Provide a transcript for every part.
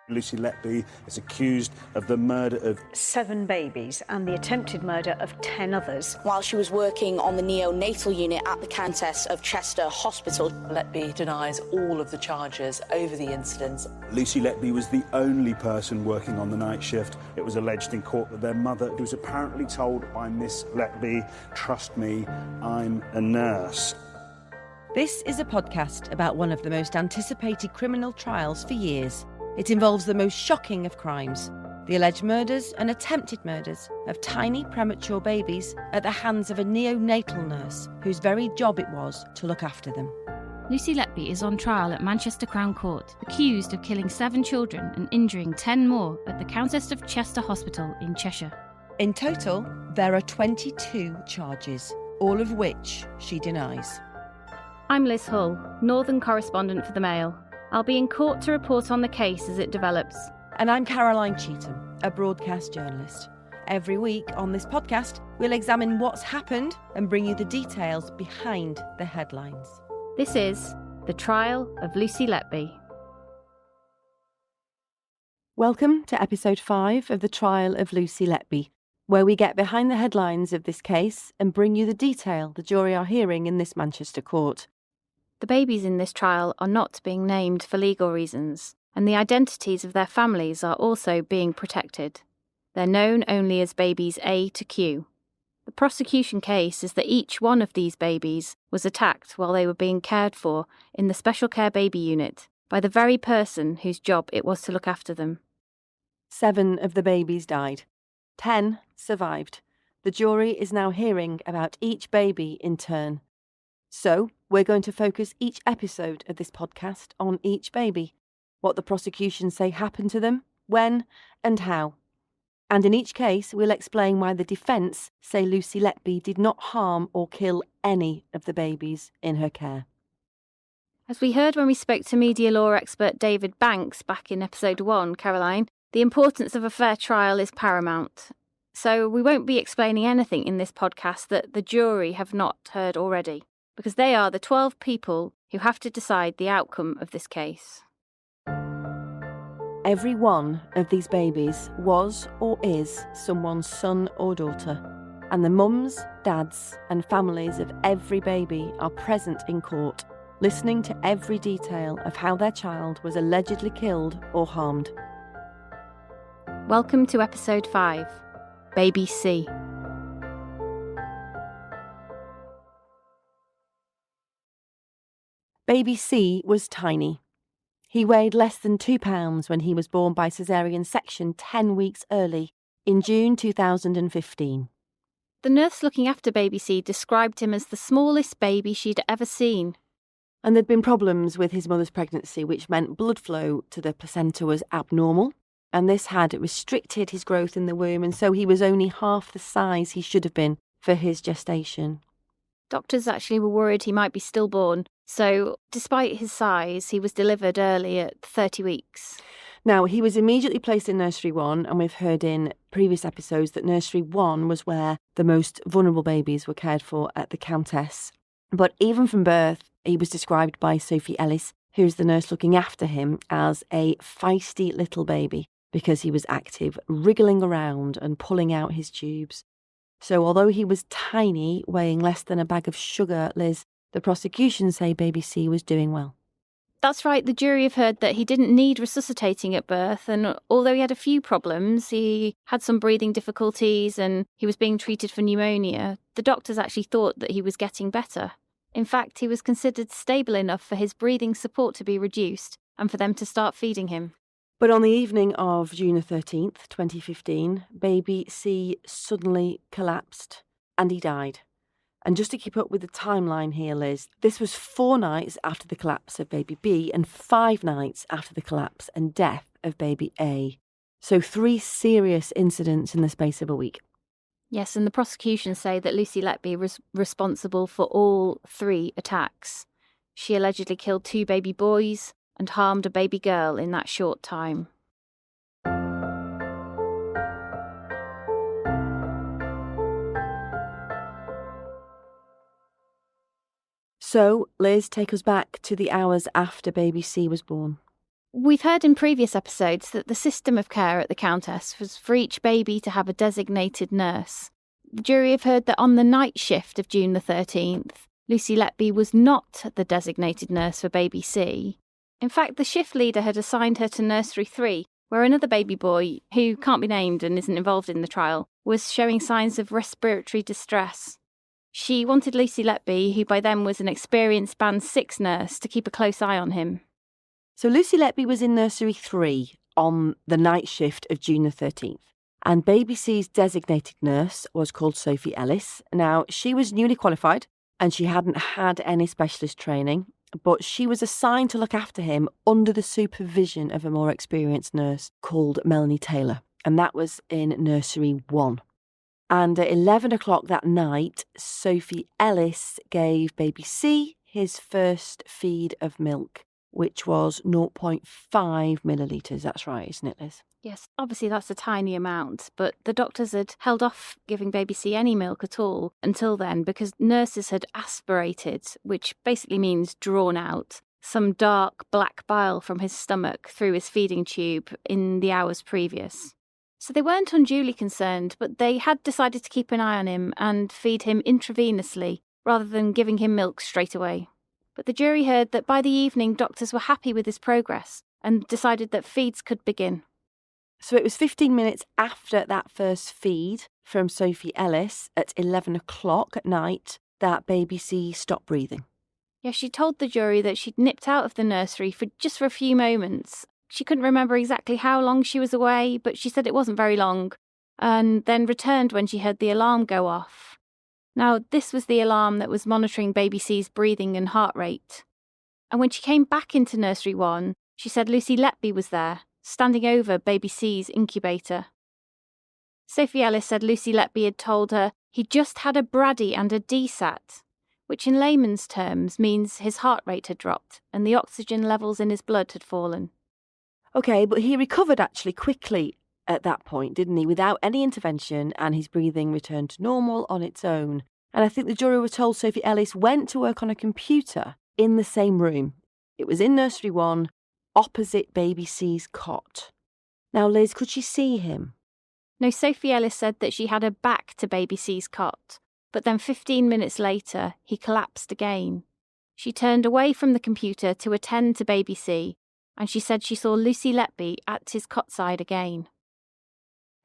Lucy Letby is accused of the murder of 7 babies and the attempted murder of 10 others. While she was working on the neo-natal unit at the Countess of Chester Hospital. Letby denies all of the charges over the incidents. Lucy Letby was the only person working on the night shift. It was alleged in court that their mother was apparently told by Miss Letby, "Trust me, I'm a nurse." This is a podcast about one of the most anticipated criminal trials for years. It involves the most shocking of crimes, the alleged murders and attempted murders of tiny premature babies at the hands of a neo-natal nurse whose very job it was to look after them. Lucy Letby is on trial at Manchester Crown Court, accused of killing 7 children and injuring 10 more at the Countess of Chester Hospital in Cheshire. In total, there are 22 charges, all of which she denies. I'm Liz Hull, Northern correspondent for The Mail. I'll be in court to report on the case as it develops. And I'm Caroline Cheetham, a broadcast journalist. Every week on this podcast, we'll examine what's happened and bring you the details behind the headlines. This is The Trial of Lucy Letby. Welcome to episode 5 of The Trial of Lucy Letby, where we get behind the headlines of this case and bring you the detail the jury are hearing in this Manchester court. The babies in this trial are not being named for legal reasons, and the identities of their families are also being protected. They're known only as babies A to Q. The prosecution case is that each one of these babies was attacked while they were being cared for in the special care baby unit by the very person whose job it was to look after them. 7 of the babies died. 10 survived. The jury is now hearing about each baby in turn. So, we're going to focus each episode of this podcast on each baby, what the prosecution say happened to them, when and how. And in each case, we'll explain why the defence say Lucy Letby did not harm or kill any of the babies in her care. As we heard when we spoke to media law expert David Banks back in episode 1, Caroline, the importance of a fair trial is paramount. So we won't be explaining anything in this podcast that the jury have not heard already, because they are the 12 people who have to decide the outcome of this case. Every one of these babies was or is someone's son or daughter, and the mums, dads and families of every baby are present in court, listening to every detail of how their child was allegedly killed or harmed. Welcome to episode 5, Baby C. Baby C was tiny. He weighed less than 2 pounds when he was born by caesarean section 10 weeks early, in June 2015. The nurse looking after Baby C described him as the smallest baby she'd ever seen. And there'd been problems with his mother's pregnancy, which meant blood flow to the placenta was abnormal, and this had restricted his growth in the womb, and so he was only half the size he should have been for his gestation. Doctors actually were worried he might be stillborn, so despite his size, he was delivered early at 30 weeks. Now, he was immediately placed in Nursery 1, and we've heard in previous episodes that Nursery 1 was where the most vulnerable babies were cared for at the Countess. But even from birth, he was described by Sophie Ellis, who's the nurse looking after him, as a feisty little baby, because he was active, wriggling around and pulling out his tubes. So although he was tiny, weighing less than a bag of sugar, Liz, the prosecution say Baby C was doing well. That's right, the jury have heard that he didn't need resuscitating at birth, and although he had a few problems, he had some breathing difficulties and he was being treated for pneumonia, the doctors actually thought that he was getting better. In fact, he was considered stable enough for his breathing support to be reduced and for them to start feeding him. But on the evening of June 13th, 2015, Baby C suddenly collapsed and he died. And just to keep up with the timeline here, Liz, this was 4 nights after the collapse of Baby B and 5 nights after the collapse and death of Baby A. So 3 serious incidents in the space of a week. Yes, and the prosecution say that Lucy Letby was responsible for all 3 attacks. She allegedly killed 2 baby boys and harmed a baby girl in that short time. So, Liz, take us back to the hours after Baby C was born. We've heard in previous episodes that the system of care at the Countess was for each baby to have a designated nurse. The jury have heard that on the night shift of June the 13th, Lucy Letby was not the designated nurse for baby C. In fact, the shift leader had assigned her to nursery 3, where another baby boy, who can't be named and isn't involved in the trial, was showing signs of respiratory distress. She wanted Lucy Letby, who by then was an experienced Band 6 nurse, to keep a close eye on him. So Lucy Letby was in nursery 3 on the night shift of June the 13th. And baby C's designated nurse was called Sophie Ellis. Now, she was newly qualified and she hadn't had any specialist training, but she was assigned to look after him under the supervision of a more experienced nurse called Melanie Taylor. And that was in nursery 1. And at 11 o'clock that night, Sophie Ellis gave baby C his first feed of milk, which was 0.5 millilitres. That's right, isn't it, Liz? Yes, obviously that's a tiny amount, but the doctors had held off giving baby C any milk at all until then because nurses had aspirated, which basically means drawn out, some dark black bile from his stomach through his feeding tube in the hours previous. So they weren't unduly concerned, but they had decided to keep an eye on him and feed him intravenously rather than giving him milk straight away. But the jury heard that by the evening doctors were happy with his progress and decided that feeds could begin. So it was 15 minutes after that first feed from Sophie Ellis at 11 o'clock at night that baby C stopped breathing. Yeah, she told the jury that she'd nipped out of the nursery for a few moments. She couldn't remember exactly how long she was away, but she said it wasn't very long, and then returned when she heard the alarm go off. Now, this was the alarm that was monitoring baby C's breathing and heart rate. And when she came back into nursery 1, she said Lucy Letby was there, standing over baby C's incubator. Sophie Ellis said Lucy Letby had told her he'd just had a Brady and a DSAT, which in layman's terms means his heart rate had dropped and the oxygen levels in his blood had fallen. OK, but he recovered actually quickly at that point, didn't he, without any intervention, and his breathing returned to normal on its own. And I think the jury were told Sophie Ellis went to work on a computer in the same room. It was in nursery 1, opposite baby C's cot. Now, Liz, could she see him? No, Sophie Ellis said that she had her back to baby C's cot, but then 15 minutes later, he collapsed again. She turned away from the computer to attend to baby C, and she said she saw Lucy Letby at his cot side again.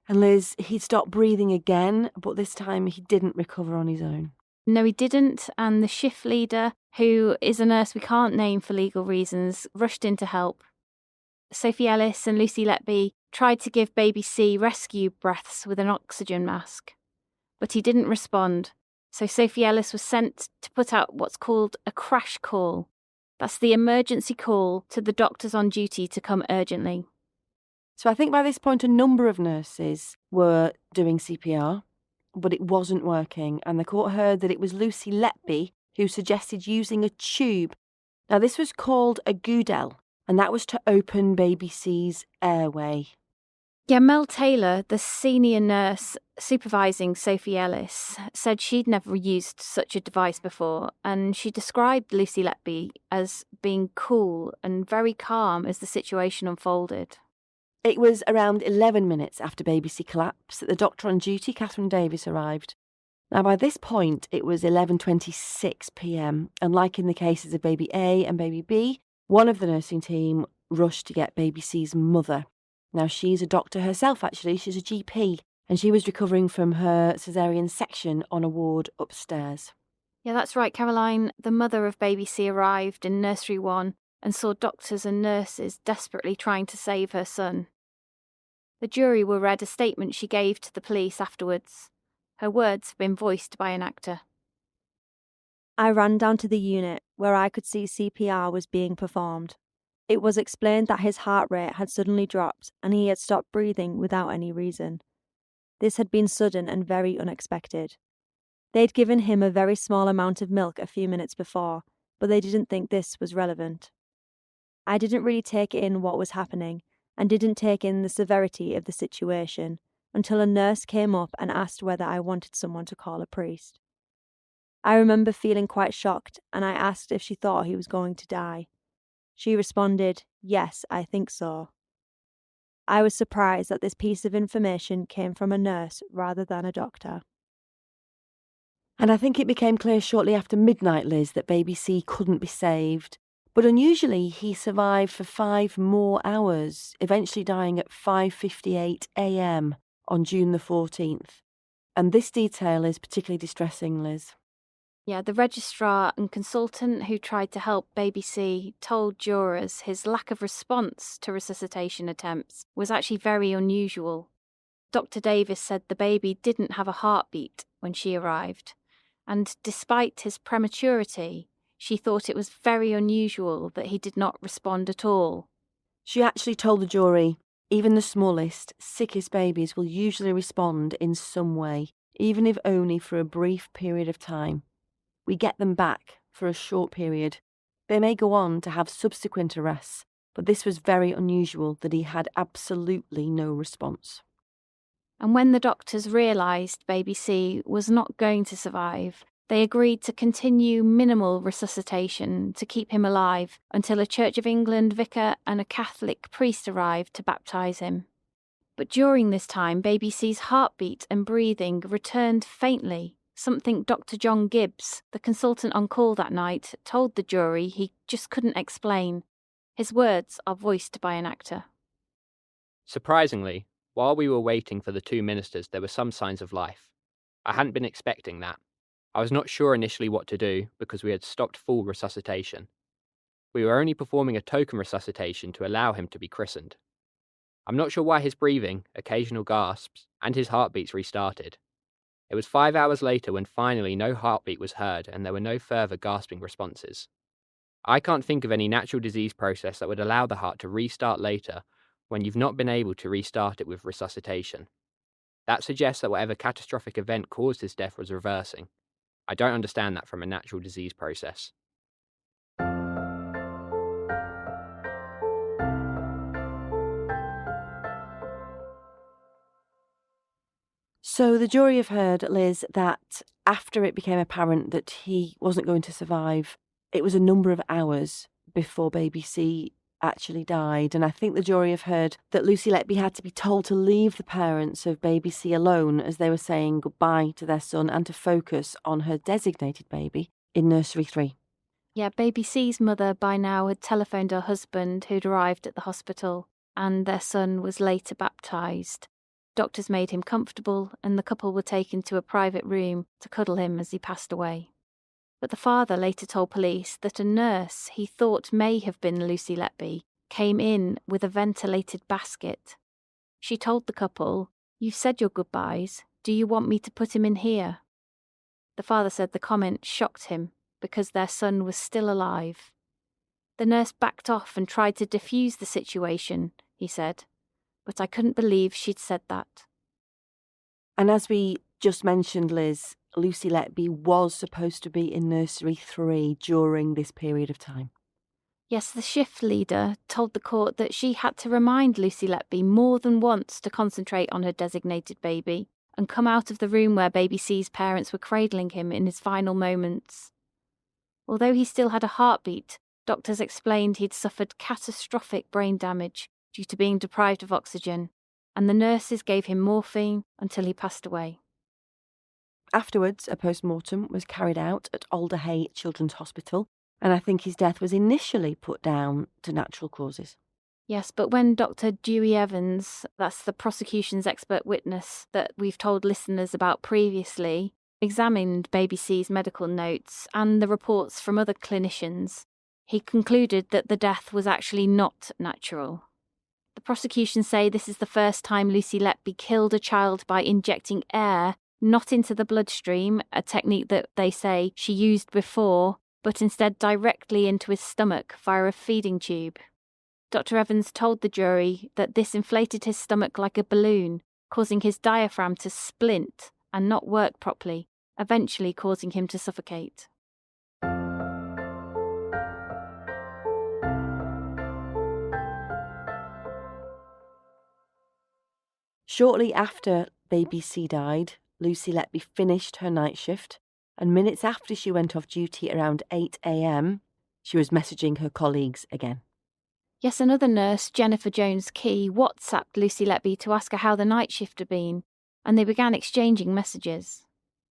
And Liz, he'd stopped breathing again, but this time he didn't recover on his own. No, he didn't, and the shift leader, who is a nurse we can't name for legal reasons, rushed in to help. Sophie Ellis and Lucy Letby tried to give baby C rescue breaths with an oxygen mask, but he didn't respond, so Sophie Ellis was sent to put out what's called a crash call. That's the emergency call to the doctors on duty to come urgently. So I think by this point a number of nurses were doing CPR, but it wasn't working, and the court heard that it was Lucy Letby who suggested using a tube. Now, this was called a Goodell, and that was to open baby C's airway. Yeah, Mel Taylor, the senior nurse supervising Sophie Ellis, said she'd never used such a device before, and she described Lucy Letby as being cool and very calm as the situation unfolded. It was around 11 minutes after baby C collapsed that the doctor on duty, Catherine Davis, arrived. Now, by this point, it was 11:26 p.m, and like in the cases of baby A and baby B, one of the nursing team rushed to get baby C's mother. Now, she's a doctor herself, actually. She's a GP, and she was recovering from her caesarean section on a ward upstairs. Yeah, that's right, Caroline. The mother of baby C arrived in nursery 1 and saw doctors and nurses desperately trying to save her son. The jury were read a statement she gave to the police afterwards. Her words have been voiced by an actor. I ran down to the unit where I could see CPR was being performed. It was explained that his heart rate had suddenly dropped and he had stopped breathing without any reason. This had been sudden and very unexpected. They'd given him a very small amount of milk a few minutes before, but they didn't think this was relevant. I didn't really take in what was happening and didn't take in the severity of the situation until a nurse came up and asked whether I wanted someone to call a priest. I remember feeling quite shocked, and I asked if she thought he was going to die. She responded, "Yes, I think so." I was surprised that this piece of information came from a nurse rather than a doctor. And I think it became clear shortly after midnight, Liz, that baby C couldn't be saved. But unusually, he survived for 5 more hours, eventually dying at 5:58 a.m. on June the 14th. And this detail is particularly distressing, Liz. Yeah, the registrar and consultant who tried to help baby C told jurors his lack of response to resuscitation attempts was actually very unusual. Dr. Davis said the baby didn't have a heartbeat when she arrived, and despite his prematurity, she thought it was very unusual that he did not respond at all. She actually told the jury, even the smallest, sickest babies will usually respond in some way, even if only for a brief period of time. We get them back for a short period. They may go on to have subsequent arrests, but this was very unusual that he had absolutely no response. And when the doctors realised baby C was not going to survive, they agreed to continue minimal resuscitation to keep him alive until a Church of England vicar and a Catholic priest arrived to baptise him. But during this time, baby C's heartbeat and breathing returned faintly, something Dr. John Gibbs, the consultant on call that night, told the jury he just couldn't explain. His words are voiced by an actor. Surprisingly, while we were waiting for the 2 ministers, there were some signs of life. I hadn't been expecting that. I was not sure initially what to do because we had stopped full resuscitation. We were only performing a token resuscitation to allow him to be christened. I'm not sure why his breathing, occasional gasps, and his heartbeats restarted. It was 5 hours later when finally no heartbeat was heard and there were no further gasping responses. I can't think of any natural disease process that would allow the heart to restart later when you've not been able to restart it with resuscitation. That suggests that whatever catastrophic event caused his death was reversing. I don't understand that from a natural disease process. So the jury have heard, Liz, that after it became apparent that he wasn't going to survive, it was a number of hours before baby C actually died. And I think the jury have heard that Lucy Letby had to be told to leave the parents of baby C alone as they were saying goodbye to their son and to focus on her designated baby in nursery 3. Yeah, baby C's mother by now had telephoned her husband who'd arrived at the hospital, and their son was later baptised. Doctors made him comfortable and the couple were taken to a private room to cuddle him as he passed away. But the father later told police that a nurse he thought may have been Lucy Letby came in with a ventilated basket. She told the couple, "You've said your goodbyes. Do you want me to put him in here?" The father said the comment shocked him because their son was still alive. The nurse backed off and tried to defuse the situation, he said, but I couldn't believe she'd said that. And as we just mentioned, Liz, Lucy Letby was supposed to be in nursery 3 during this period of time. Yes, the shift leader told the court that she had to remind Lucy Letby more than once to concentrate on her designated baby and come out of the room where baby C's parents were cradling him in his final moments. Although he still had a heartbeat, doctors explained he'd suffered catastrophic brain damage due to being deprived of oxygen, and the nurses gave him morphine until he passed away. Afterwards, a post-mortem was carried out at Alderhay Children's Hospital, and I think his death was initially put down to natural causes. Yes, but when Dr. Dewey Evans, that's the prosecution's expert witness that we've told listeners about previously, examined baby C's medical notes and the reports from other clinicians, he concluded that the death was actually not natural. The prosecution say this is the first time Lucy Letby killed a child by injecting air, not into the bloodstream, a technique that they say she used before, but instead directly into his stomach via a feeding tube. Dr. Evans told the jury that this inflated his stomach like a balloon, causing his diaphragm to splint and not work properly, eventually causing him to suffocate. Shortly after baby C died, Lucy Letby finished her night shift, and minutes after she went off duty around 8 a.m, She was messaging her colleagues again. Yes, another nurse, Jennifer Jones-Key, WhatsApped Lucy Letby to ask her how the night shift had been, and they began exchanging messages.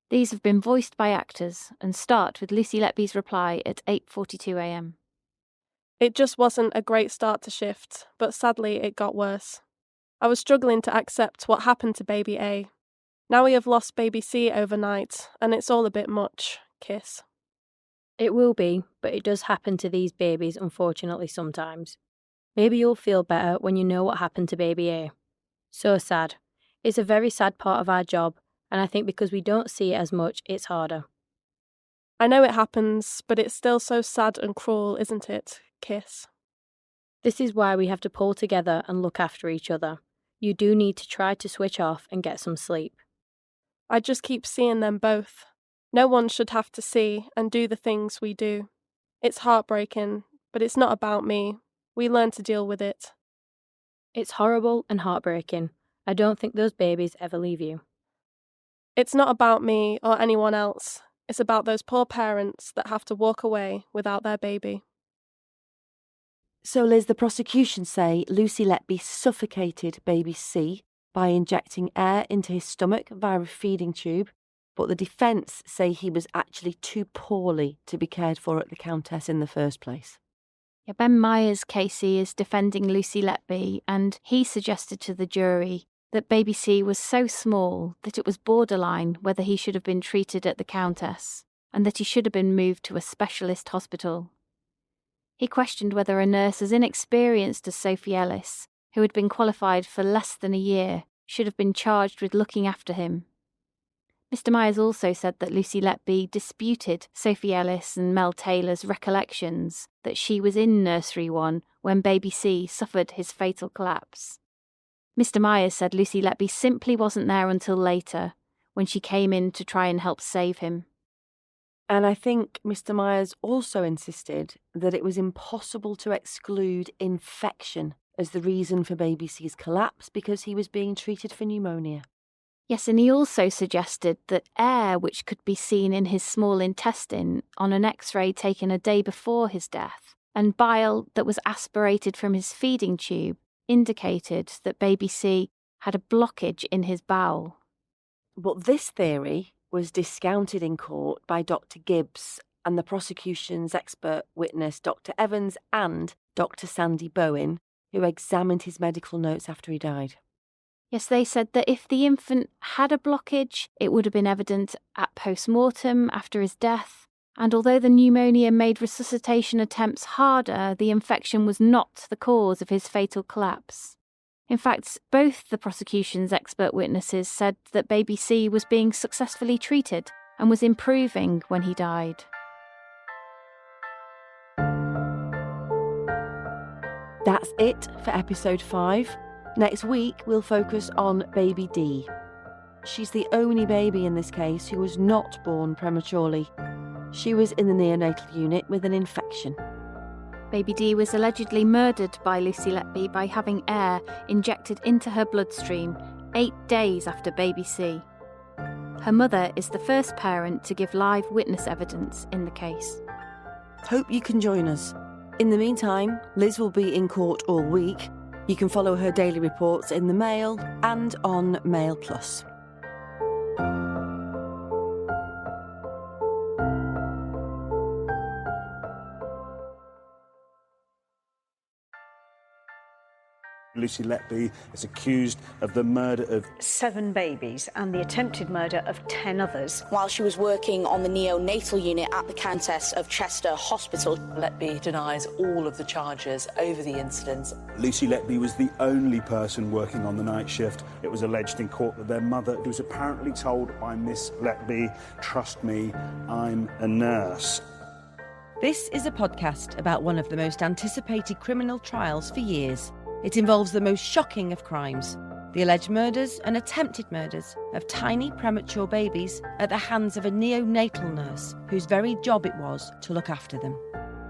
These have been voiced by actors and start with Lucy Letby's reply at 8:42 a.m. It just wasn't a great start to shift, but sadly it got worse. I was struggling to accept what happened to baby A. Now we have lost baby C overnight, and it's all a bit much. Kiss. It will be, but it does happen to these babies, unfortunately, sometimes. Maybe you'll feel better when you know what happened to baby A. So sad. It's a very sad part of our job, and I think because we don't see it as much, it's harder. I know it happens, but it's still so sad and cruel, isn't it? Kiss. This is why we have to pull together and look after each other. You do need to try to switch off and get some sleep. I just keep seeing them both. No one should have to see and do the things we do. It's heartbreaking, but it's not about me. We learn to deal with it. It's horrible and heartbreaking. I don't think those babies ever leave you. It's not about me or anyone else. It's about those poor parents that have to walk away without their baby. So, Liz, the prosecution say Lucy Letby suffocated baby C by injecting air into his stomach via a feeding tube, but the defence say he was actually too poorly to be cared for at the Countess in the first place. Yeah, Ben Myers, Casey, is defending Lucy Letby, and he suggested to the jury that baby C was so small that it was borderline whether he should have been treated at the Countess, and that he should have been moved to a specialist hospital. He questioned whether a nurse as inexperienced as Sophie Ellis, who had been qualified for less than a year, should have been charged with looking after him. Mr. Myers also said that Lucy Letby disputed Sophie Ellis and Mel Taylor's recollections that she was in Nursery 1 when baby C suffered his fatal collapse. Mr. Myers said Lucy Letby simply wasn't there until later, when she came in to try and help save him. And I think Mr. Myers also insisted that it was impossible to exclude infection as the reason for baby C's collapse because he was being treated for pneumonia. Yes, and he also suggested that air which could be seen in his small intestine on an X-ray taken a day before his death, and bile that was aspirated from his feeding tube, indicated that baby C had a blockage in his bowel. But this theory was discounted in court by Dr. Gibbs and the prosecution's expert witness Dr. Evans and Dr. Sandy Bowen, who examined his medical notes after he died. Yes, they said that if the infant had a blockage, it would have been evident at post-mortem after his death, and although the pneumonia made resuscitation attempts harder, the infection was not the cause of his fatal collapse. In fact, both the prosecution's expert witnesses said that baby C was being successfully treated and was improving when he died. That's it for episode 5. Next week, we'll focus on baby D. She's the only baby in this case who was not born prematurely. She was in the neonatal unit with an infection. Baby D was allegedly murdered by Lucy Letby by having air injected into her bloodstream 8 days after baby C. Her mother is the first parent to give live witness evidence in the case. Hope you can join us. In the meantime, Liz will be in court all week. You can follow her daily reports in the Mail and on Mail Plus. Lucy Letby is accused of the murder of 7 babies and the attempted murder of 10 others. While she was working on the neo-natal unit at the Countess of Chester Hospital. Letby denies all of the charges over the incidents. Lucy Letby was the only person working on the night shift. It was alleged in court that their mother was apparently told by Miss Letby, "Trust me, I'm a nurse." This is a podcast about one of the most anticipated criminal trials for years. It involves the most shocking of crimes, the alleged murders and attempted murders of tiny premature babies at the hands of a neonatal nurse whose very job it was to look after them.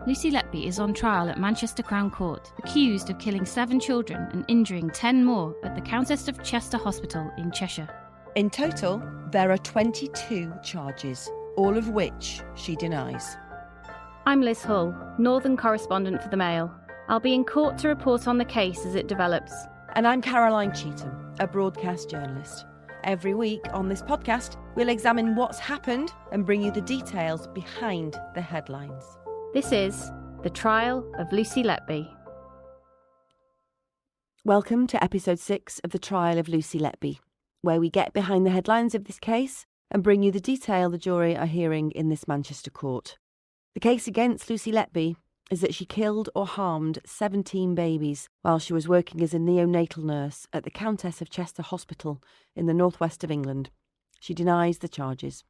Lucy Letby is on trial at Manchester Crown Court, accused of killing 7 children and injuring 10 more at the Countess of Chester Hospital in Cheshire. In total, there are 22 charges, all of which she denies. I'm Liz Hull, Northern correspondent for the Mail. I'll be in court to report on the case as it develops. And I'm Caroline Cheetham, a broadcast journalist. Every week on this podcast, we'll examine what's happened and bring you the details behind the headlines. This is The Trial of Lucy Letby. Welcome to episode 6 of The Trial of Lucy Letby, where we get behind the headlines of this case and bring you the detail the jury are hearing in this Manchester court. The case against Lucy Letby is that she killed or harmed 17 babies while she was working as a neonatal nurse at the Countess of Chester Hospital in the northwest of England. She denies the charges.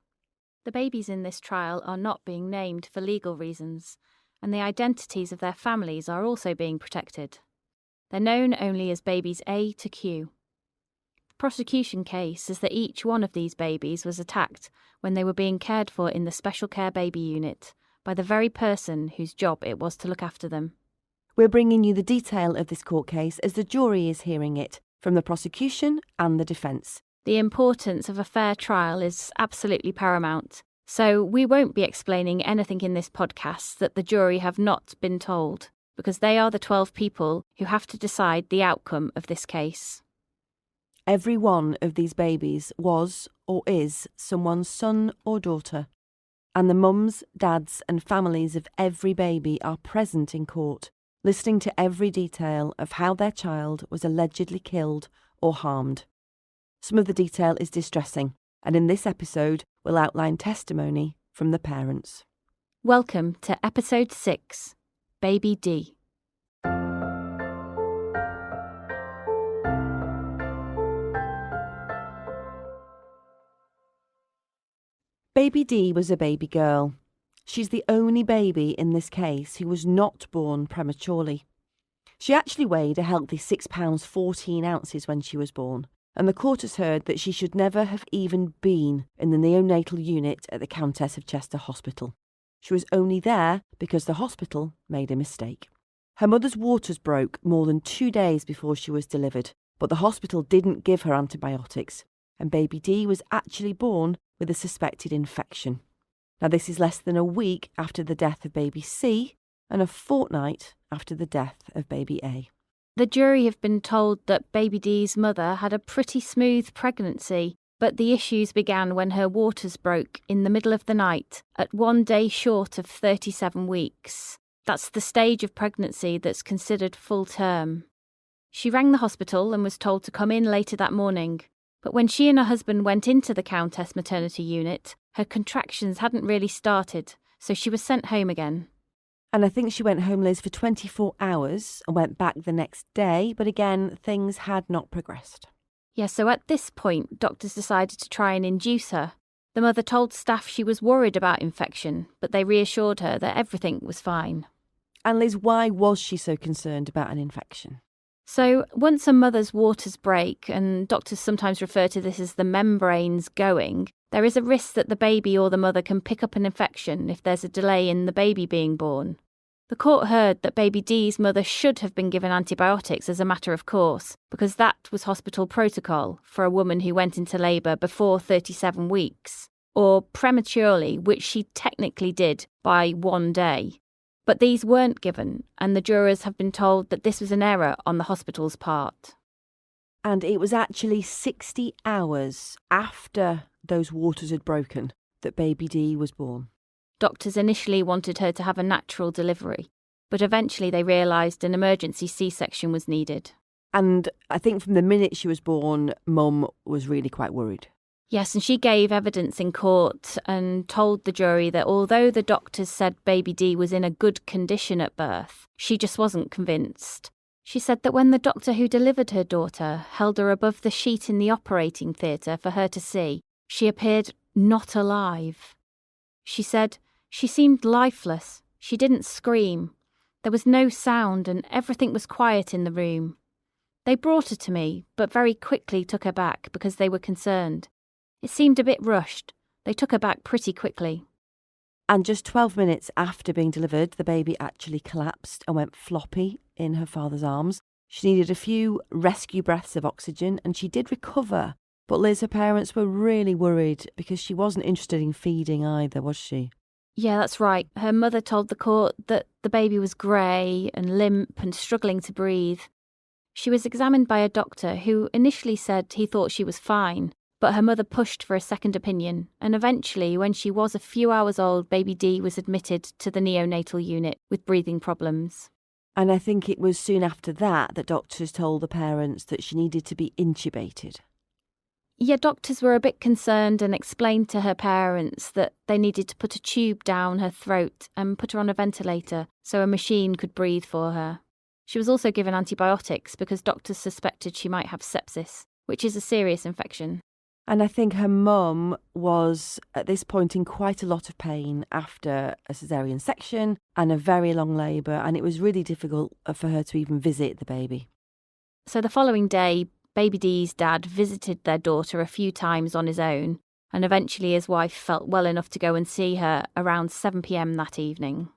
The babies in this trial are not being named for legal reasons, and the identities of their families are also being protected. They're known only as babies A to Q. The prosecution case is that each one of these babies was attacked when they were being cared for in the special care baby unit by the very person whose job it was to look after them. We're bringing you the detail of this court case as the jury is hearing it, from the prosecution and the defence. The importance of a fair trial is absolutely paramount, so we won't be explaining anything in this podcast that the jury have not been told, because they are the 12 people who have to decide the outcome of this case. Every one of these babies was or is someone's son or daughter, and the mums, dads and families of every baby are present in court, listening to every detail of how their child was allegedly killed or harmed. Some of the detail is distressing, and in this episode we'll outline testimony from the parents. Welcome to episode 6, Baby D. Baby D was a baby girl. She's the only baby in this case who was not born prematurely. She actually weighed a healthy 6 pounds 14 ounces when she was born, and the court has heard that she should never have even been in the neonatal unit at the Countess of Chester Hospital. She was only there because the hospital made a mistake. Her mother's waters broke more than 2 days before she was delivered, but the hospital didn't give her antibiotics, and baby D was actually born with a suspected infection. Now, this is less than a week after the death of baby C and a fortnight after the death of baby A. The jury have been told that baby D's mother had a pretty smooth pregnancy, but the issues began when her waters broke in the middle of the night at 1 day short of 37 weeks. That's the stage of pregnancy that's considered full term. She rang the hospital and was told to come in later that morning, but when she and her husband went into the Countess maternity unit, her contractions hadn't really started, so she was sent home again. And I think she went home, Liz, for 24 hours and went back the next day, but again, things had not progressed. Yeah, so at this point, doctors decided to try and induce her. The mother told staff she was worried about infection, but they reassured her that everything was fine. And Liz, why was she so concerned about an infection? So once a mother's waters break, and doctors sometimes refer to this as the membranes going, there is a risk that the baby or the mother can pick up an infection if there's a delay in the baby being born. The court heard that baby D's mother should have been given antibiotics as a matter of course, because that was hospital protocol for a woman who went into labour before 37 weeks, or prematurely, which she technically did by 1 day. But these weren't given, and the jurors have been told that this was an error on the hospital's part. And it was actually 60 hours after those waters had broken that baby D was born. Doctors initially wanted her to have a natural delivery, but eventually they realised an emergency C-section was needed. And I think from the minute she was born, Mum was really quite worried. Yes, and she gave evidence in court and told the jury that although the doctors said baby D was in a good condition at birth, she just wasn't convinced. She said that when the doctor who delivered her daughter held her above the sheet in the operating theatre for her to see, she appeared not alive. She said she seemed lifeless. She didn't scream. There was no sound and everything was quiet in the room. They brought her to me, but very quickly took her back because they were concerned. It seemed a bit rushed. They took her back pretty quickly. And just 12 minutes after being delivered, the baby actually collapsed and went floppy in her father's arms. She needed a few rescue breaths of oxygen and she did recover. But Liz, her parents were really worried because she wasn't interested in feeding either, was she? Yeah, that's right. Her mother told the court that the baby was grey and limp and struggling to breathe. She was examined by a doctor who initially said he thought she was fine, but her mother pushed for a second opinion, and eventually, when she was a few hours old, baby D was admitted to the neonatal unit with breathing problems. And I think it was soon after that doctors told the parents that she needed to be intubated. Yeah, doctors were a bit concerned and explained to her parents that they needed to put a tube down her throat and put her on a ventilator so a machine could breathe for her. She was also given antibiotics because doctors suspected she might have sepsis, which is a serious infection. And I think her mum was, at this point, in quite a lot of pain after a caesarean section and a very long labour, and it was really difficult for her to even visit the baby. So the following day, Baby D's dad visited their daughter a few times on his own, and eventually his wife felt well enough to go and see her around 7 p.m. that evening.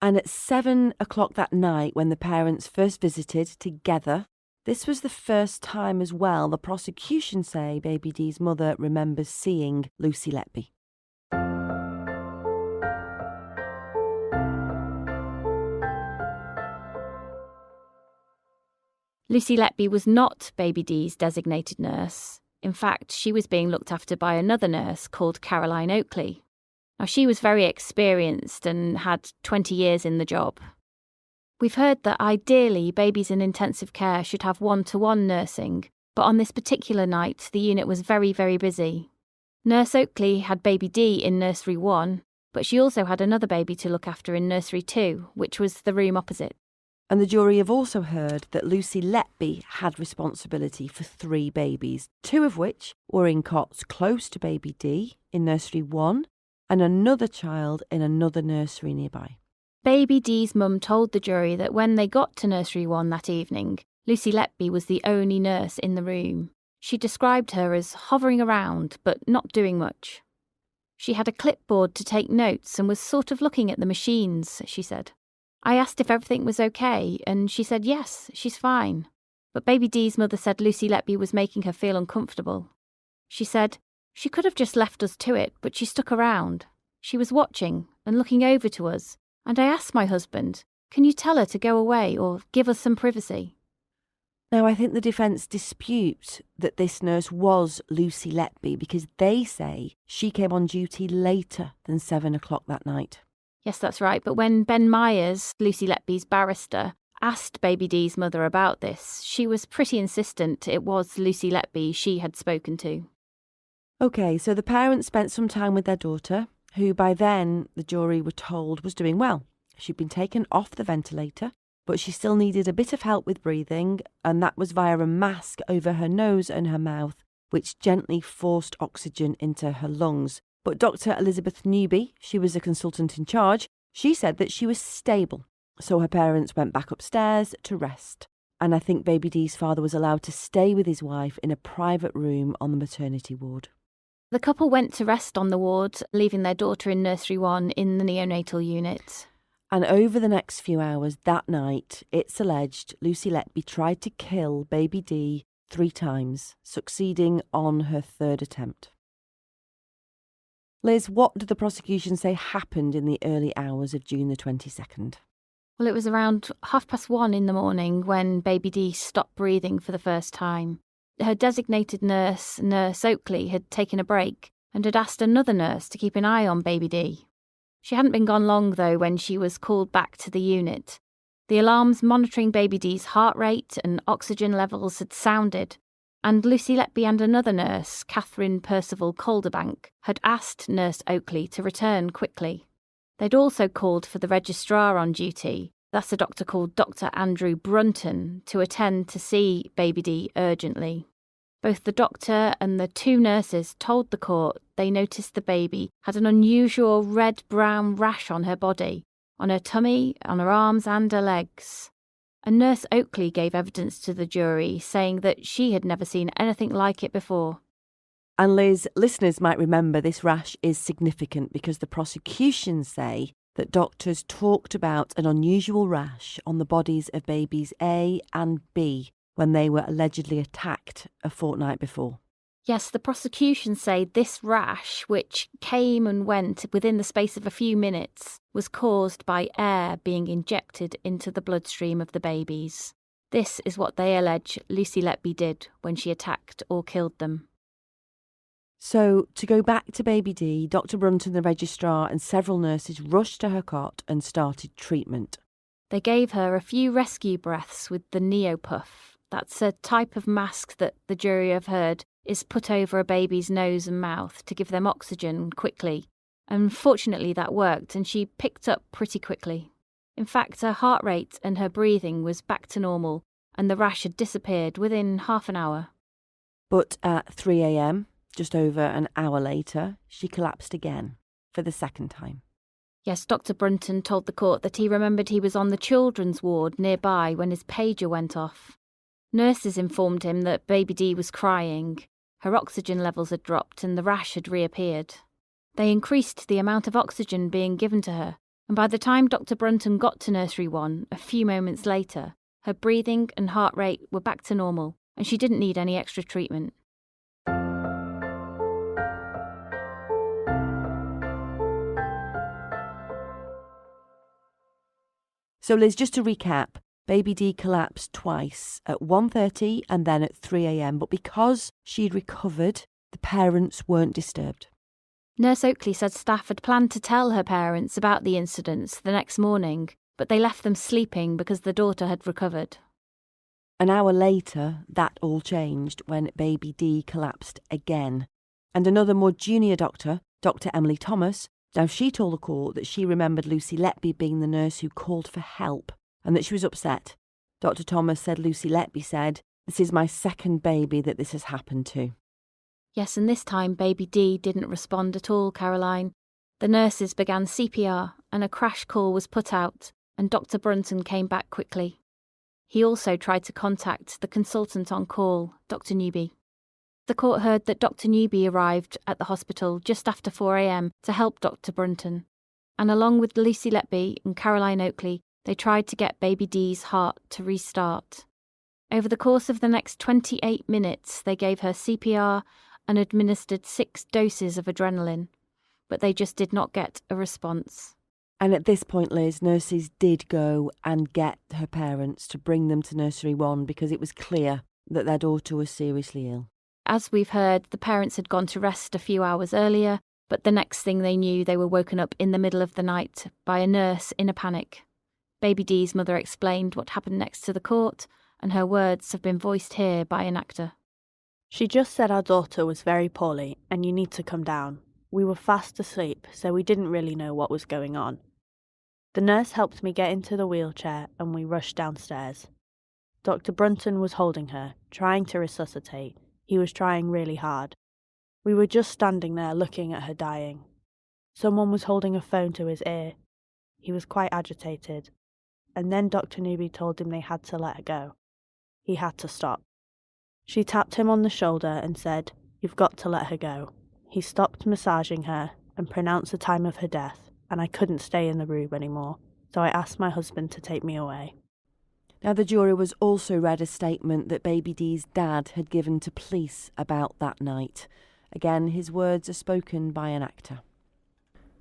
And at 7 o'clock that night, when the parents first visited together, this was the first time as well the prosecution say Baby D's mother remembers seeing Lucy Letby. Lucy Letby was not Baby D's designated nurse. In fact, she was being looked after by another nurse called Caroline Oakley. Now, she was very experienced and had 20 years in the job. We've heard that ideally babies in intensive care should have one-to-one nursing, but on this particular night the unit was very, very busy. Nurse Oakley had Baby D in Nursery 1, but she also had another baby to look after in Nursery 2, which was the room opposite. And the jury have also heard that Lucy Letby had responsibility for 3 babies, 2 of which were in cots close to Baby D in Nursery 1 and another child in another nursery nearby. Baby D's mum told the jury that when they got to Nursery 1 that evening, Lucy Letby was the only nurse in the room. She described her as hovering around but not doing much. She had a clipboard to take notes and was sort of looking at the machines, she said. I asked if everything was okay, and she said yes, she's fine. But Baby D's mother said Lucy Letby was making her feel uncomfortable. She said, she could have just left us to it, but she stuck around. She was watching and looking over to us, and I asked my husband, can you tell her to go away or give us some privacy? Now, I think the defence dispute that this nurse was Lucy Letby because they say she came on duty later than 7 o'clock that night. Yes, that's right, but when Ben Myers, Lucy Letby's barrister, asked Baby D's mother about this, she was pretty insistent it was Lucy Letby she had spoken to. OK, so the parents spent some time with their daughter, who by then, the jury were told, was doing well. She'd been taken off the ventilator, but she still needed a bit of help with breathing, and that was via a mask over her nose and her mouth, which gently forced oxygen into her lungs. But Dr. Elizabeth Newby, she was a consultant in charge, she said that she was stable. So her parents went back upstairs to rest. And I think Baby D's father was allowed to stay with his wife in a private room on the maternity ward. The couple went to rest on the ward, leaving their daughter in Nursery 1 in the neonatal unit. And over the next few hours that night, it's alleged Lucy Letby tried to kill Baby D 3 times, succeeding on her 3rd attempt. Liz, what did the prosecution say happened in the early hours of June the 22nd? Well, it was around 1:30 in the morning when Baby D stopped breathing for the first time. Her designated nurse, Nurse Oakley, had taken a break and had asked another nurse to keep an eye on Baby D. She hadn't been gone long, though, when she was called back to the unit. The alarms monitoring Baby D's heart rate and oxygen levels had sounded, and Lucy Letby and another nurse, Catherine Percival Calderbank, had asked Nurse Oakley to return quickly. They'd also called for the registrar on duty, that's a doctor called Dr. Andrew Brunton, to attend to see Baby D urgently. Both the doctor and the 2 nurses told the court they noticed the baby had an unusual red-brown rash on her body, on her tummy, on her arms and her legs. And Nurse Oakley gave evidence to the jury, saying that she had never seen anything like it before. And Liz, listeners might remember this rash is significant because the prosecution say that doctors talked about an unusual rash on the bodies of babies A and B when they were allegedly attacked a fortnight before. Yes, the prosecution say this rash, which came and went within the space of a few minutes, was caused by air being injected into the bloodstream of the babies. This is what they allege Lucy Letby did when she attacked or killed them. So, to go back to baby D, Dr. Brunton, the registrar, and several nurses rushed to her cot and started treatment. They gave her a few rescue breaths with the neo-puff. That's a type of mask that the jury have heard is put over a baby's nose and mouth to give them oxygen quickly. And fortunately that worked, and she picked up pretty quickly. In fact, her heart rate and her breathing was back to normal, and the rash had disappeared within half an hour. But at 3 a.m, just over an hour later, she collapsed again, for the second time. Yes, Dr. Brunton told the court that he remembered he was on the children's ward nearby when his pager went off. Nurses informed him that baby D was crying. Her oxygen levels had dropped and the rash had reappeared. They increased the amount of oxygen being given to her, and by the time Dr. Brunton got to Nursery 1, a few moments later, her breathing and heart rate were back to normal, and she didn't need any extra treatment. So Liz, just to recap, baby D collapsed twice, at 1:30 and then at 3 a.m, but because she'd recovered, the parents weren't disturbed. Nurse Oakley said staff had planned to tell her parents about the incidents the next morning, but they left them sleeping because the daughter had recovered. An hour later, that all changed when baby D collapsed again. And another more junior doctor, Dr. Emily Thomas, now she told the court that she remembered Lucy Letby being the nurse who called for help and that she was upset. Dr. Thomas said Lucy Letby said, "This is my second baby that this has happened to." Yes, and this time baby D didn't respond at all, Caroline. The nurses began CPR and a crash call was put out, and Dr. Brunton came back quickly. He also tried to contact the consultant on call, Dr. Newby. The court heard that Dr. Newby arrived at the hospital just after 4 a.m. to help Dr. Brunton, and along with Lucy Letby and Caroline Oakley, they tried to get baby D's heart to restart. Over the course of the next 28 minutes, they gave her CPR and administered 6 doses of adrenaline, but they just did not get a response. And at this point, Liz, nurses did go and get her parents to bring them to Nursery 1 because it was clear that their daughter was seriously ill. As we've heard, the parents had gone to rest a few hours earlier, but the next thing they knew, they were woken up in the middle of the night by a nurse in a panic. Baby D's mother explained what happened next to the court, and her words have been voiced here by an actor. "She just said our daughter was very poorly and you need to come down. We were fast asleep, so we didn't really know what was going on. The nurse helped me get into the wheelchair and we rushed downstairs. Dr. Brunton was holding her, trying to resuscitate. He was trying really hard. We were just standing there looking at her dying. Someone was holding a phone to his ear. He was quite agitated. And then Dr. Newby told him they had to let her go. He had to stop. She tapped him on the shoulder and said, 'You've got to let her go.' He stopped massaging her and pronounced the time of her death, and I couldn't stay in the room anymore, so I asked my husband to take me away." Now, the jury was also read a statement that baby D's dad had given to police about that night. Again, his words are spoken by an actor.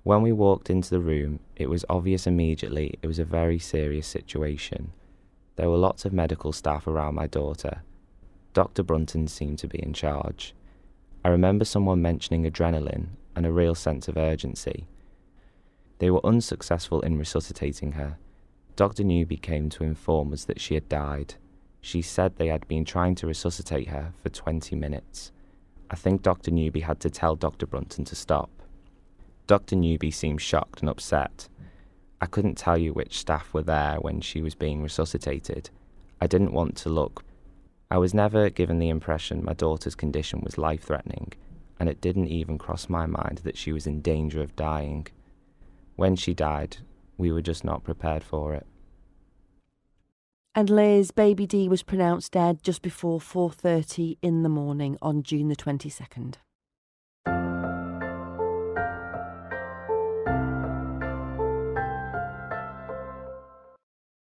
"When we walked into the room, it was obvious immediately it was a very serious situation. There were lots of medical staff around my daughter. Dr. Brunton seemed to be in charge. I remember someone mentioning adrenaline and a real sense of urgency. They were unsuccessful in resuscitating her. Dr. Newby came to inform us that she had died. She said they had been trying to resuscitate her for 20 minutes. I think Dr. Newby had to tell Dr. Brunton to stop. Dr. Newby seemed shocked and upset. I couldn't tell you which staff were there when she was being resuscitated. I didn't want to look. I was never given the impression my daughter's condition was life-threatening, and it didn't even cross my mind that she was in danger of dying. When she died, we were just not prepared for it." And Liz, baby D was pronounced dead just before 4:30 in the morning on June the 22nd.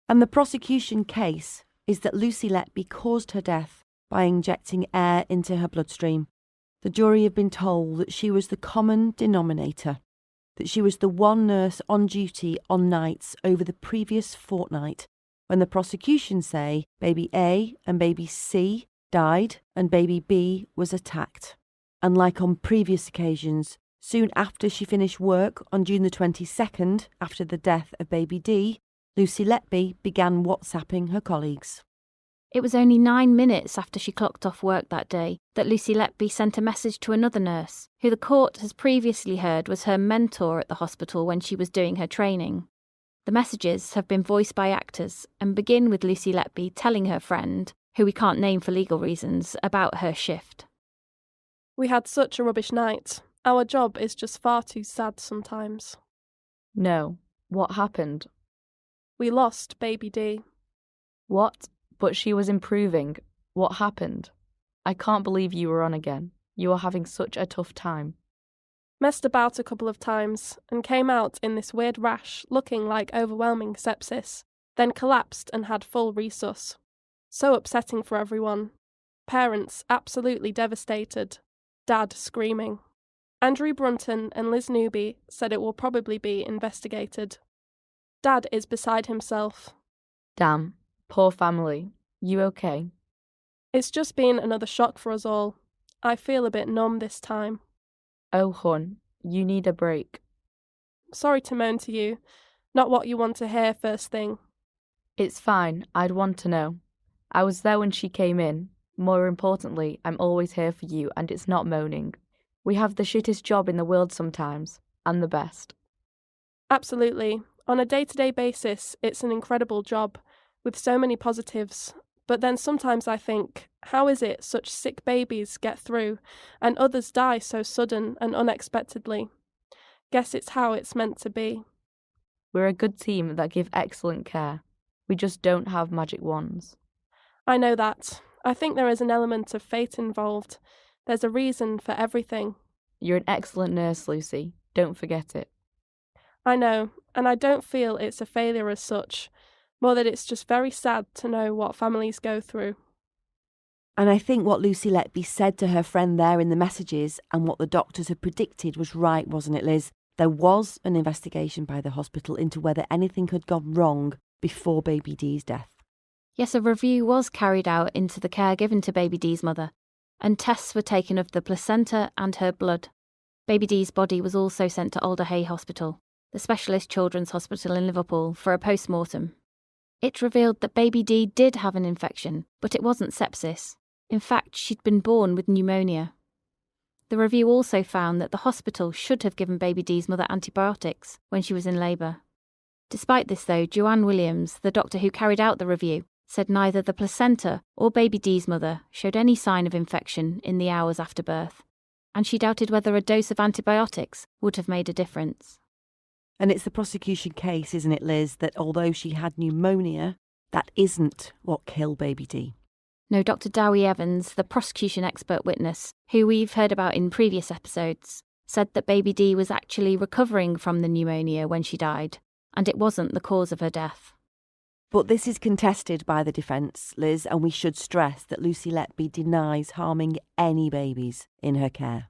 And the prosecution case is that Lucy Letby caused her death by injecting air into her bloodstream. The jury had been told that she was the common denominator, that she was the one nurse on duty on nights over the previous fortnight, when the prosecution say baby A and baby C died and baby B was attacked. And like on previous occasions, soon after she finished work on June the 22nd, after the death of baby D, Lucy Letby began WhatsApping her colleagues. It was only 9 minutes after she clocked off work that day that Lucy Letby sent a message to another nurse, who the court has previously heard was her mentor at the hospital when she was doing her training. The messages have been voiced by actors and begin with Lucy Letby telling her friend, who we can't name for legal reasons, about her shift. We had such a rubbish night. Our job is just far too sad sometimes. No. What happened? We lost baby D. What? But she was improving. What happened? I can't believe you were on again. You are having such a tough time. Messed about a couple of times and came out in this weird rash looking like overwhelming sepsis, then collapsed and had full resus. So upsetting for everyone. Parents absolutely devastated. Dad screaming. Andrew Brunton and Liz Newby said it will probably be investigated. Dad is beside himself. Damn. Poor family. You okay? It's just been another shock for us all. I feel a bit numb this time. Oh, hon, you need a break. Sorry to moan to you. Not what you want to hear first thing. It's fine. I'd want to know. I was there when she came in. More importantly, I'm always here for you, and it's not moaning. We have the shittest job in the world sometimes, and the best. Absolutely. On a day-to-day basis, it's an incredible job, with so many positives. But then sometimes I think, how is it such sick babies get through, and others die so sudden and unexpectedly? Guess it's how it's meant to be. We're a good team that give excellent care. We just don't have magic wands. I know that. I think there is an element of fate involved. There's a reason for everything. You're an excellent nurse, Lucy. Don't forget it. I know, and I don't feel it's a failure as such. More that it's just very sad to know what families go through. And I think what Lucy Letby said to her friend there in the messages and what the doctors had predicted was right, wasn't it, Liz? There was an investigation by the hospital into whether anything had gone wrong before baby D's death. Yes, a review was carried out into the care given to baby D's mother, and tests were taken of the placenta and her blood. Baby D's body was also sent to Alder Hey Hospital, the specialist children's hospital in Liverpool, for a post-mortem. It revealed that baby D did have an infection, but it wasn't sepsis. In fact, she'd been born with pneumonia. The review also found that the hospital should have given baby D's mother antibiotics when she was in labour. Despite this, though, Joanne Williams, the doctor who carried out the review, said neither the placenta or baby D's mother showed any sign of infection in the hours after birth, and she doubted whether a dose of antibiotics would have made a difference. And it's the prosecution case, isn't it, Liz, that although she had pneumonia, that isn't what killed baby D. No, Dr. Dowie Evans, the prosecution expert witness, who we've heard about in previous episodes, said that baby D was actually recovering from the pneumonia when she died, and it wasn't the cause of her death. But this is contested by the defence, Liz, and we should stress that Lucy Letby denies harming any babies in her care.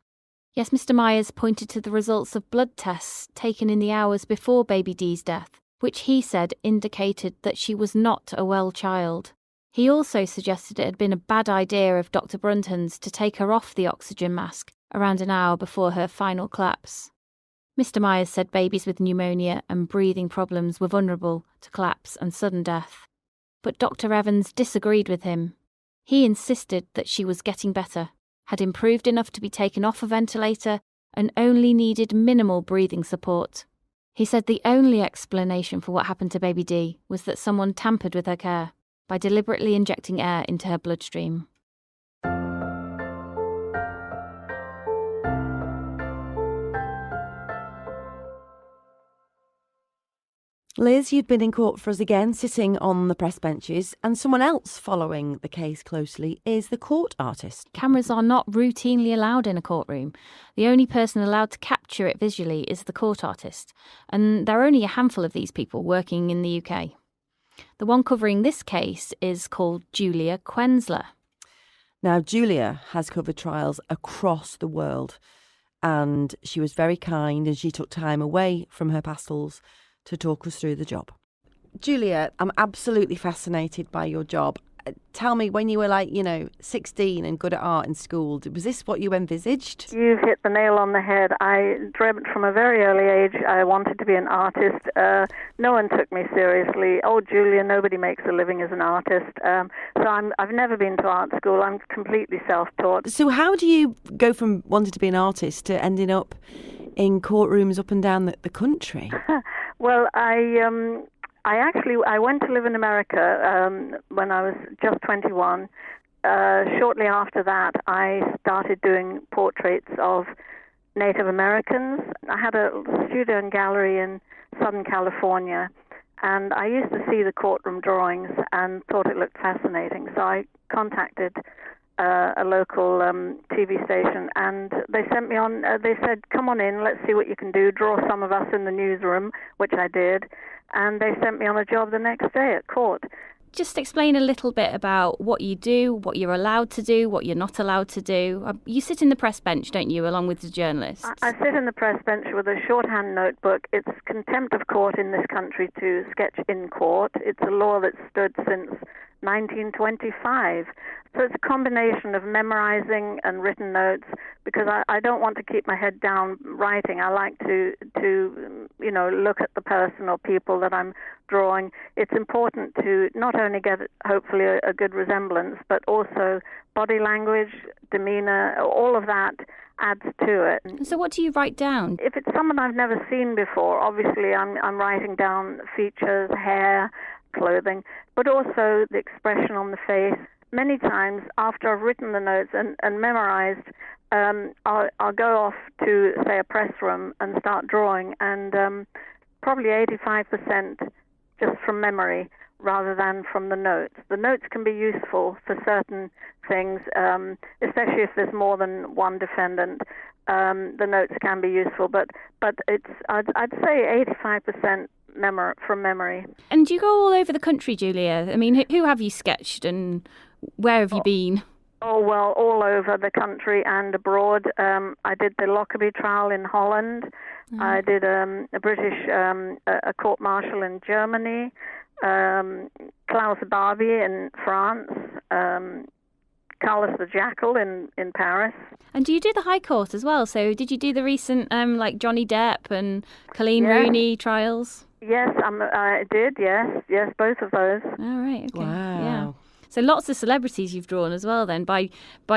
Yes, Mr. Myers pointed to the results of blood tests taken in the hours before baby D's death, which he said indicated that she was not a well child. He also suggested it had been a bad idea of Dr. Brunton's to take her off the oxygen mask around an hour before her final collapse. Mr. Myers said babies with pneumonia and breathing problems were vulnerable to collapse and sudden death. But Dr. Evans disagreed with him. He insisted that she was getting better, had improved enough to be taken off a ventilator, and only needed minimal breathing support. He said the only explanation for what happened to baby D was that someone tampered with her care by deliberately injecting air into her bloodstream. Liz, you've been in court for us again, sitting on the press benches, and someone else following the case closely is the court artist. Cameras are not routinely allowed in a courtroom. The only person allowed to capture it visually is the court artist, and there are only a handful of these people working in the UK. The one covering this case is called Julia Quensler. Now, Julia has covered trials across the world, and she was very kind and she took time away from her pastels to talk us through the job. Julia, I'm absolutely fascinated by your job. Tell me, when you were 16 and good at art in school, was this what you envisaged? You've hit the nail on the head. I dreamt from a very early age I wanted to be an artist. No one took me seriously. Oh, Julia, nobody makes a living as an artist. So I've never been to art school. I'm completely self-taught. So how do you go from wanting to be an artist to ending up in courtrooms up and down the country? Well, I went to live in America when I was just 21. Shortly after that, I started doing portraits of Native Americans. I had a studio and gallery in Southern California, and I used to see the courtroom drawings and thought it looked fascinating. So I contacted a local TV station, and they sent me on. They said, "Come on in, let's see what you can do. Draw some of us in the newsroom," which I did. And they sent me on a job the next day at court. Just explain a little bit about what you do, what you're allowed to do, what you're not allowed to do. You sit in the press bench, don't you, along with the journalists? I sit in the press bench with a shorthand notebook. It's contempt of court in this country to sketch in court. It's a law that's stood since 1925. So it's a combination of memorizing and written notes, because I don't want to keep my head down writing. I like to look at the person or people that I'm drawing. It's important to not only get hopefully a good resemblance, but also body language, demeanor, all of that adds to it. So what do you write down? If it's someone I've never seen before, obviously I'm writing down features, hair, clothing, but also the expression on the face. Many times after I've written the notes and memorized, I'll go off to, say, a press room and start drawing, and probably 85% just from memory rather than from the notes. The notes can be useful for certain things, especially if there's more than one defendant. The notes can be useful, but it's I'd say 85% from memory. And do you go all over the country, Julia? I mean, who have you sketched and where have you been? Oh, well, all over the country and abroad. I did the Lockerbie trial in Holland. I did a British a court-martial in Germany. Klaus Barbie in France. Carlos the Jackal in Paris. And do you do the High Court as well? So did you do the recent like Johnny Depp and Colleen Rooney trials? Yes, I did, yes, both of those. All right, okay. Wow. Yeah. So lots of celebrities you've drawn as well then, by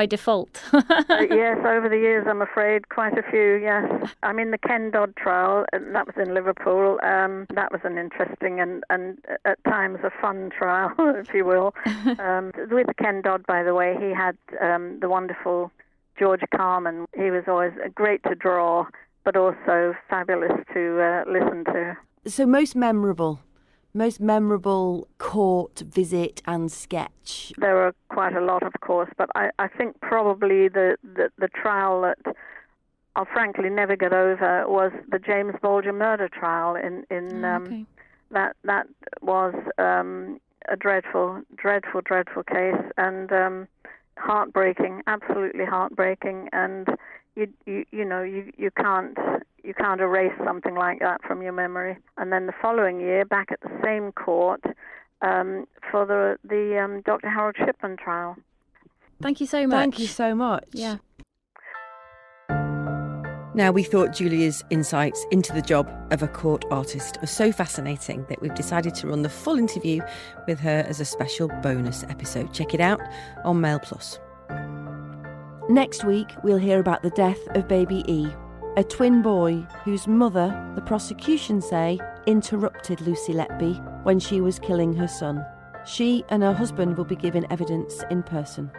default. Yes, over the years, I'm afraid, quite a few, yes. I mean, the Ken Dodd trial, that was in Liverpool. That was an interesting and at times a fun trial, if you will. With Ken Dodd, by the way, he had the wonderful George Carman. He was always great to draw, but also fabulous to listen to. So most memorable court visit and sketch? There were quite a lot, of course, but I think probably the trial that I'll frankly never get over was the James Bolger murder trial. Okay. That was a dreadful case, and heartbreaking, absolutely heartbreaking, and you can't erase something like that from your memory. And then the following year, back at the same court, for the Dr. Harold Shipman trial. Thank you so much. Thank you so much. Yeah. Now, we thought Julia's insights into the job of a court artist are so fascinating that we've decided to run the full interview with her as a special bonus episode. Check it out on Mail Plus. Next week, we'll hear about the death of baby E, a twin boy whose mother, the prosecution say, interrupted Lucy Letby when she was killing her son. She and her husband will be given evidence in person.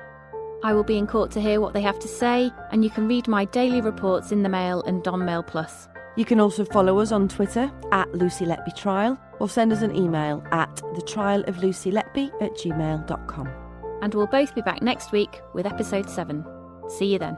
I will be in court to hear what they have to say, and you can read my daily reports in the Mail and on Mail Plus. You can also follow us on Twitter at Lucy Letby Trial, or send us an email at thetrialoflucyletby@gmail.com. And we'll both be back next week with episode 7. See you then.